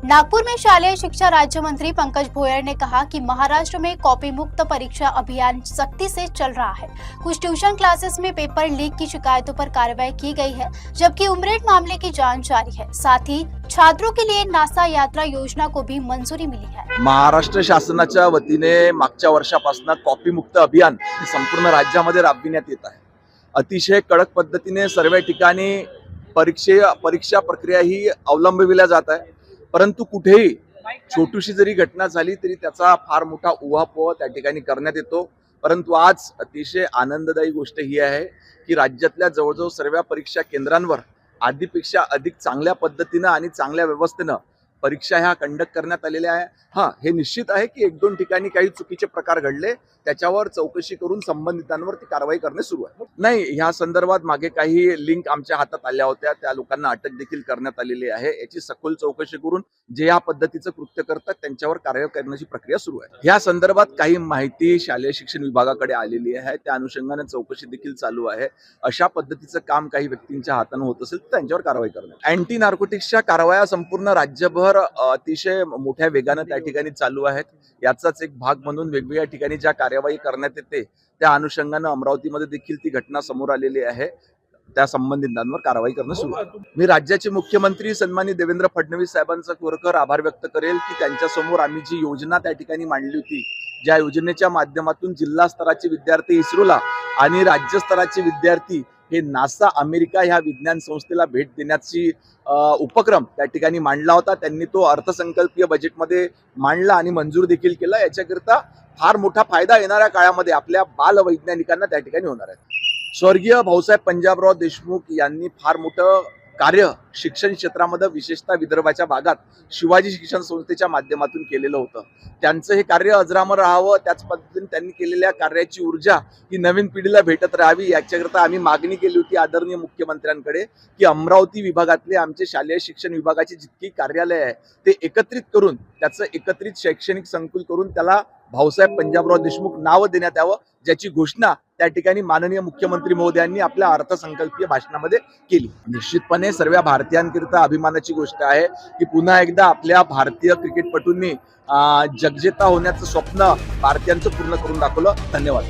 नागपुर में शालेय शिक्षा राज्य मंत्री पंकज भोयर ने कहा कि महाराष्ट्र में कॉपी मुक्त परीक्षा अभियान सख्ती से चल रहा है। कुछ ट्यूशन क्लासेस में पेपर लीक की शिकायतों पर कार्रवाई की गई है, जबकि उमरेड मामले की जांच जारी है। साथ ही छात्रों के लिए नासा यात्रा योजना को भी मंजूरी मिली है। महाराष्ट्र शासनाच्या वतीने मागच्या वर्षापासून कॉपी मुक्त अभियान संपूर्ण राज्यामध्ये राबविण्यात येत आहे। अतिशय कडक पद्धतीने सर्व ठिकाणी परीक्षा प्रक्रिया ही अवलंबविल्या जात आहे, परंतु कुठेही छोटीशी जरी घटना झाली तरी त्याचा फार मोठा उहापोह त्या ठिकाणी करण्यात येतो। परंतु आज अतिशय आनंददायी गोष्ट ही आहे की राज्यातल्या जवळजवळ सर्व परीक्षा केंद्रांवर आधीपेक्षा अधिक चांगल्या पद्धतीने आणि चांगल्या व्यवस्थेने परीक्षा ह्या कंडक्ट करण्यात आलेल्या आहे। हे निश्चित आहे की एक दोन ठिकाणी काही चुकीचे प्रकार घडले, त्याच्यावर चौकशी करून संबंधितांवर ती कारवाई करणे सुरू आहे। नाही, ह्या संदर्भात मागे काही लिंक आमच्या हातात आल्या होत्या, त्या लोकांना अटक देखील करण्यात आलेली आहे। याची सखोल चौकशी करून जे या पद्धतीचं कृत्य करतात त्यांच्यावर कारवाई करण्याची प्रक्रिया सुरू आहे। या संदर्भात काही माहिती शालेय शिक्षण विभागाकडे आलेली आहे, त्या अनुषंगाने चौकशी देखील चालू आहे। अशा पद्धतीचं काम काही व्यक्तींच्या हाताने होत असेल तर त्यांच्यावर कारवाई करण्यात। अँटी नार्कोटिक्सच्या कारवाया संपूर्ण राज्यभर अतिशय मोठ्या वेगाने त्या ठिकाणी चालू आहेत। याचाच एक भाग म्हणून वेगवेगळ्या ठिकाणी ज्या कार्यवाही करण्यात येते त्या अनुषंगाने अमरावतीमध्ये देखील ती घटना समोर आलेली आहे। त्या संबंधितांवर कारवाई करणं सुरू आहे। मी राज्याचे मुख्यमंत्री सन्माननीय देवेंद्र फडणवीस साहेबांचा खरोखर आभार व्यक्त करेल की त्यांच्या समोर आम्ही जी योजना त्या ठिकाणी मांडली होती, ज्या योजनेच्या माध्यमातून जिल्हा स्तराचे विद्यार्थी इस्रोला आणि राज्य स्तराचे विद्यार्थी हे नासा अमेरिका ह्या विज्ञान संस्थेला भेट देण्याची उपक्रम त्या ठिकाणी मांडला होता। त्यांनी तो अर्थसंकल्पीय बजेटमध्ये मांडला आणि मंजूर देखील केला। याच्याकरिता फार मोठा फायदा येणाऱ्या काळामध्ये आपल्या बालवैज्ञानिकांना त्या ठिकाणी होणार आहे। स्वर्गीय भाऊसाहेब पंजाबराव देशमुख यांनी फार मोठं कार्य शिक्षण क्षेत्रामध्ये विशेषतः विदर्भाच्या भागात शिवाजी शिक्षण संस्थेच्या माध्यमातून केलेलं होतं। त्यांचं हे कार्य अजरामर राहावं, त्याच पद्धतीने त्यांनी केलेल्या कार्याची ऊर्जा ही नवीन पिढीला भेटत राहावी, याच्याकरता आम्ही मागणी केली होती आदरणीय मुख्यमंत्र्यांकडे की अमरावती विभागातले आमचे शालेय शिक्षण विभागाची जितकी कार्यालय आहे ते एकत्रित करून त्याचं एकत्रित शैक्षणिक संकुल करून त्याला भाऊसाहेब पंजाबराव देशमुख नाव देण्यात यावं, ज्याची घोषणा त्या ठिकाणी माननीय मुख्यमंत्री महोदयांनी आपल्या अर्थसंकल्पीय भाषणामध्ये केली। निश्चितपणे सर्व भारतीयांकरिता अभिमानाची गोष्ट आहे की पुन्हा एकदा आपल्या भारतीय क्रिकेटपटूंनी जगजेता होण्याचं स्वप्न भारतीयांचं पूर्ण करून दाखवलं। धन्यवाद।